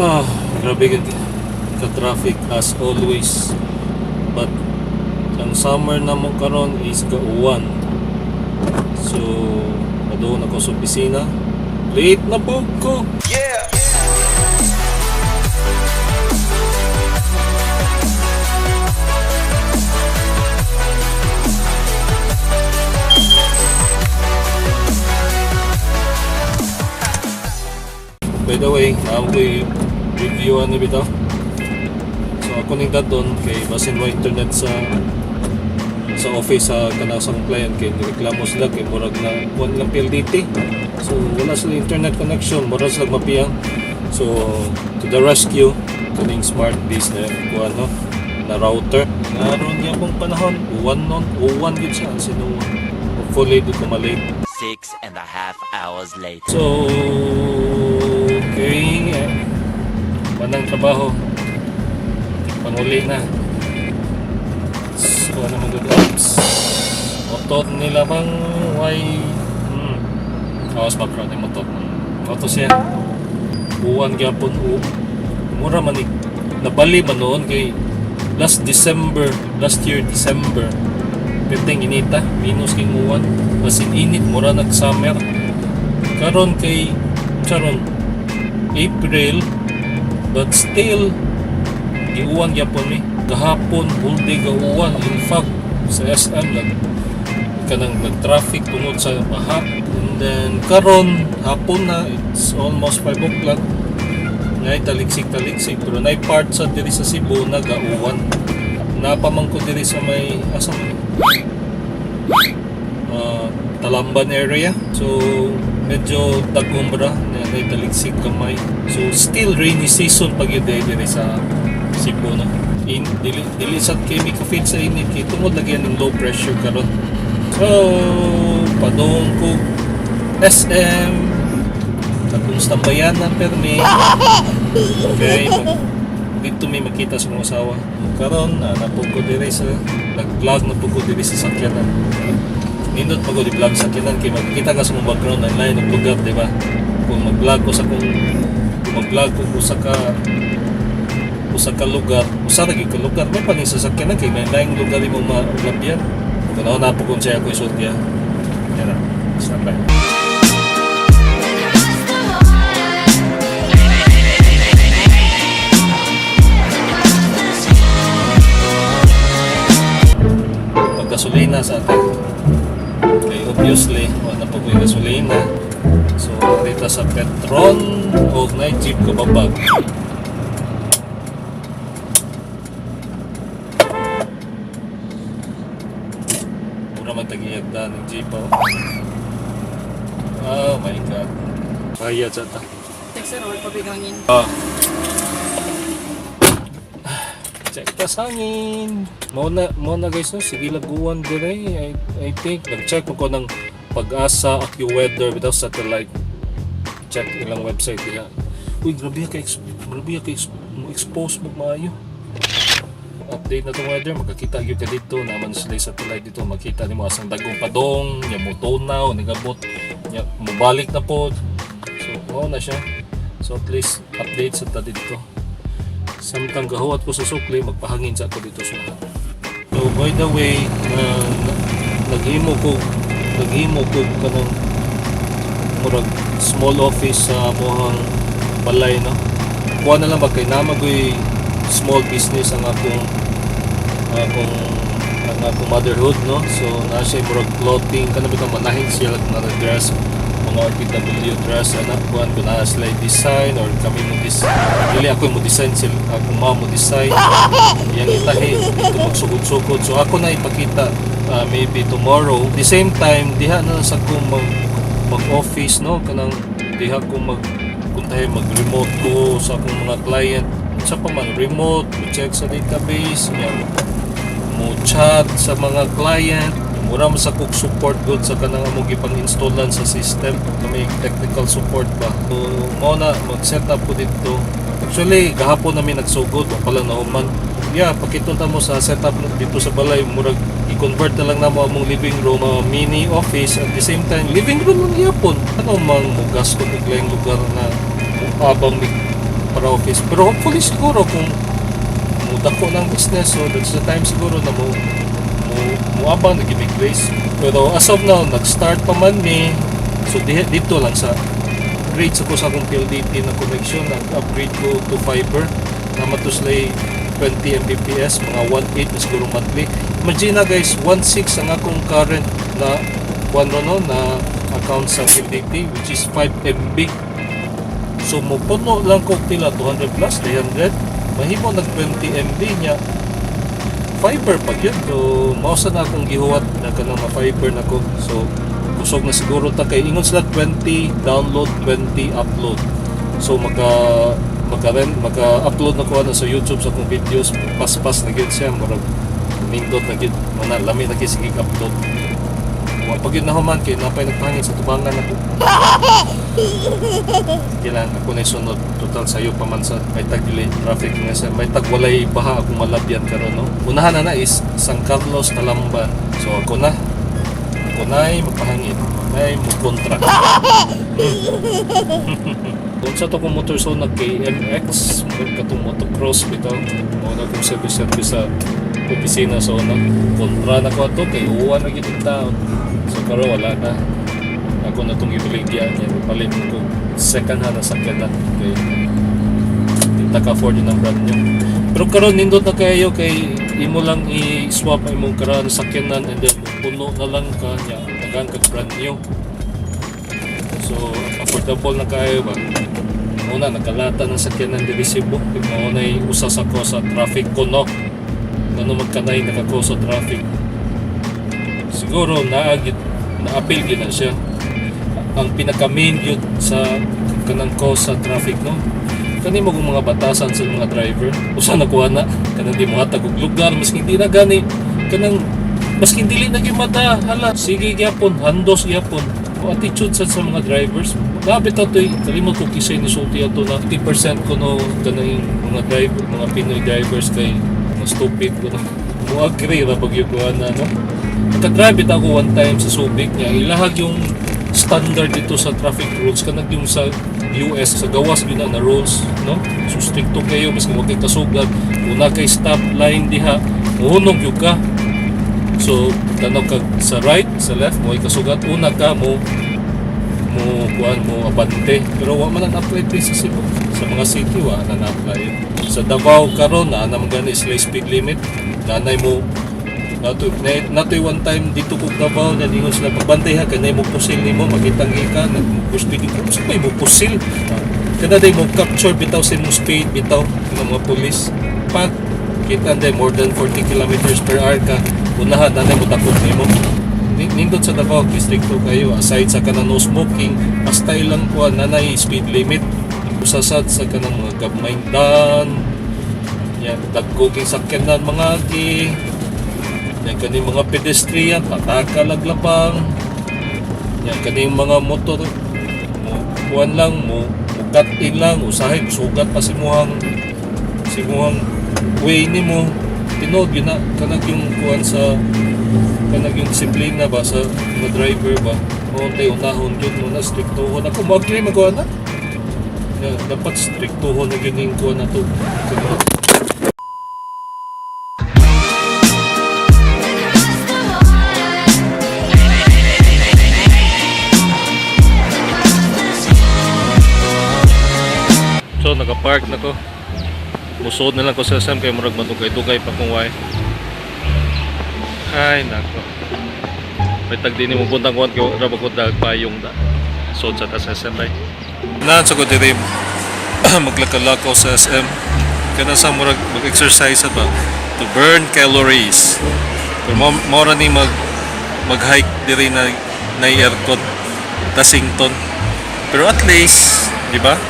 Ah, grabe ka-traffic as always. But ang summer na mo karon is gauwan. So, doon ako sa opisina. Late na po ko. Yeah. By the way, ako ko'y review ano bitaw. So ako ning daton kay basin mo internet sa office sa kanang sa client kay reklamo sila kay murag na kuan lang PLDT. So wala sila internet connection, murag sila mapiyang. So to the rescue kaning smart base na kuan no na router. Naroon niya pong panahon, uwan gid siya sino. Hopefully di ko malate. 6.5 hours later. So, okay, manang trabaho. Panguli na. So, ano mga goods? Motot nila bang why? Awas background yung motot. Moto siya. Uwan gyapon. Mura man nabali man noon kay last year December. Perteng inita, minus king uwan. As in init, mura nag-summer. Karon kay charon April, but still giuwan gyapon mi. Gahapon whole day gauwan. In fact, sa SM nag-traffic tungod sa baha. And then karon hapon na, it's almost 5 o'clock. Ngay taliksik pero nay part sa diri sa Cebu nagauwan. Napamang ko diri sa may asam Talamban area. So medyo tagumbra na taliksik kamay. So still rainy season pag yun diri sa Cebu na. Dili sa kami ka feel sa init kay tungod lagi ng low pressure karon. So padong ko SM tapos tambayan na permi. Okay, dito may makita sa mga asawa. Karon napog ko diri sa nag-vlog na po ko diri sa sakyanan. Nindot pa ko di vlog sa sakyanan kay makikita ka sa mga background online ng lugar, di ba? Kung mag-vlog ko sa lugar, usa ra gyud ka lugar, may paning sa sakyanan kay may laing lugar imong malabyan. Kung na po kung siya ko isod kaya. Yan na. Standby. Gasolina sa atin. Okay, obviously, wala po yung gasolina. So, dito sa Petron, huwag na jeep ko babag. Pura matagiyag na ng jeep po. Oh my God. Bayad sa ta. Sir, wala pa bigangin. Check tas hangin. Mo na guys, no? Sige laguan dire. I think nag-check ko ng Pag-asa AccuWeather without satellite. Check ilang website nila. Uy, grabe ka expose mo maayo. Update na itong weather, makakita yun ka dito naman sila yung satellite dito, makita ni mo asang dagong padong, niya mo tonaw, nagabot, niya mabalik na po. So, na siya. So, at least update sa ta dito. Samtang gahuat ko sa sukli, magpahangin sa ako dito sa lahat. So by the way, naghimo ko kanang murag small office sa mohang balay, no? Kuha na lang ba kay namagoy small business ang akong motherhood, no? So na siya murag clothing kanang bitang manahin siya na dress, mga RPW dress, anak ko na slide design or kami mo design. Dili ako mo design sila, ako mo design. Yang itahi ito magsugod-sugod. So ako na ipakita maybe tomorrow. The same time diha na sa ko mag-office, no? Kanang diha ko mag-remote ko sa akong mga client. Sa pa man remote, check sa database, mo chat sa mga client. Mura man sa kog support good sa kanang among gipang-installan sa system. Kami technical support ba. So, mo na mag-set up ko dito. Actually, gahapon namin nagsugod, pala na human. Yeah, pakitunta mo sa setup dito sa balay, murag i-convert na lang na mo among living room, mini office, at the same time, living room lang yapon. Ano mang mugas ko kung lugar na abang para office. Pero hopefully siguro kung mudako ng business, so that's the time siguro na muabang nag-give grace. Pero as of now, nag-start pa man ni, so dito lang sa upgrade sa ko sa akong PLDT na connection, nag-upgrade ko to fiber na matuslay 20 Mbps, mga 1.8 na siguro monthly. Imagine na guys, 1.6 ang akong current na na account sa PLDT, which is 5 MB. So mupuno lang ko pila 200 plus 300, mahimo nag 20 MB niya fiber pa yun. So mausa na akong gihuwat na kanang ma-fiber na ko. So kusog na siguro ta kay ingon sila 20 download 20 upload. So maka-upload na ko na sa YouTube sa akong videos, pas-pas na gyud siya, murag nindot na gyud, mana lami na gyud sige upload. Pag yun na human kay napay nagpangin sa tubangan ako. Kailangan ako na sunod total sayo pa man sa may tag-delay traffic nga sa may tagwalay baha akong malabyan karon no. Unahan na is San Carlos, Talamban. So ako na ay magpahangin, ay magkontra. Kung sa to kong motor so nag-KMX, katong motocross bitaw, muna kong service sa opisina so kontra na ko ito kay uwan na gitong taon. So pero wala na. Ako na itong ibaligyan niya. Palit ko second hand na sakyan na. Okay. Hindi ka-afford yun ang brand nyo. Pero karon nindot na kayo kay imo lang i-swap ang imong karon sakyanan and then puno na lang ka niya. Tagang kag-brand nyo. So affordable na kayo ba? Una, nakalata ng sakyanan di Cebu. Imo na usas ako sa traffic ko no. Ano magkanay nakako sa traffic. Siguro na-appeal gid na siya. Ang pinaka-main yun sa kanang cause sa traffic no. Kani mo mga batasan sa mga driver. Usa na kuha na kanang di mo hatag og lugar maski hindi na gani kanang maski dili na gyud mata hala sige gyapon handos gyapon o attitude sa mga drivers. Labit ato kalimot ko kisay ni sulti ato na 50% ko no kanang mga driver mga Pinoy drivers kay stupid ko na. Mo agree ra pag yung kuha na no. Naka-drive ako one time sa Subic niya. Ilahag yung standard dito sa traffic rules kanag yung sa US sa gawas yun na rules no. So stricto kayo maski wag kay kasugad. Una kay stop line diha, muhunog yung ka. So tanaw ka sa right, sa left mo ikasugat una ka mo abante. Pero wa man na-apply sa Cebu. Sa mga city wa na na-apply. Sa Davao karon na naman gani sila speed limit. Nanay mo natoy one time dito kog Davao na ingon sila pagbantay ha kanay mo pusil nimo makitanggi ka naggusto dito sa may mo pusil kada day mo capture bitaw sa imong speed bitaw ng mga pulis pag kita day more than 40 kilometers per hour ka unahan na mo takot nimo nindot sa Davao districto kayo aside sa kanang no smoking basta ilang kuan nanay speed limit usasad sa kanang mga gabmayng dan yan dagkoging sakyanan mga gi yan kaning mga pedestrian pataka laglapang yan kaning mga motor kuan lang mo cut in lang usahay sugat pa simuhang way nimo tinod yun na kanag yung kuan sa kanag yung disiplina ba sa mga driver ba untay unahon yun muna strictohon ako mag-agree magawa na yan, dapat strictohon na yun yung kuan na to so naka-park na ko musod na lang ko sa SM kay murag matugay-tugay pa kung way ay nako may tagdi ni mo buntang kuwan kay raba ko payong da so sa SM bay na sa ko diri maglakaw sa SM kana sa murag mag-exercise ba to burn calories pero mo ra ni mag-hike diri na aircon Tasington pero at least di ba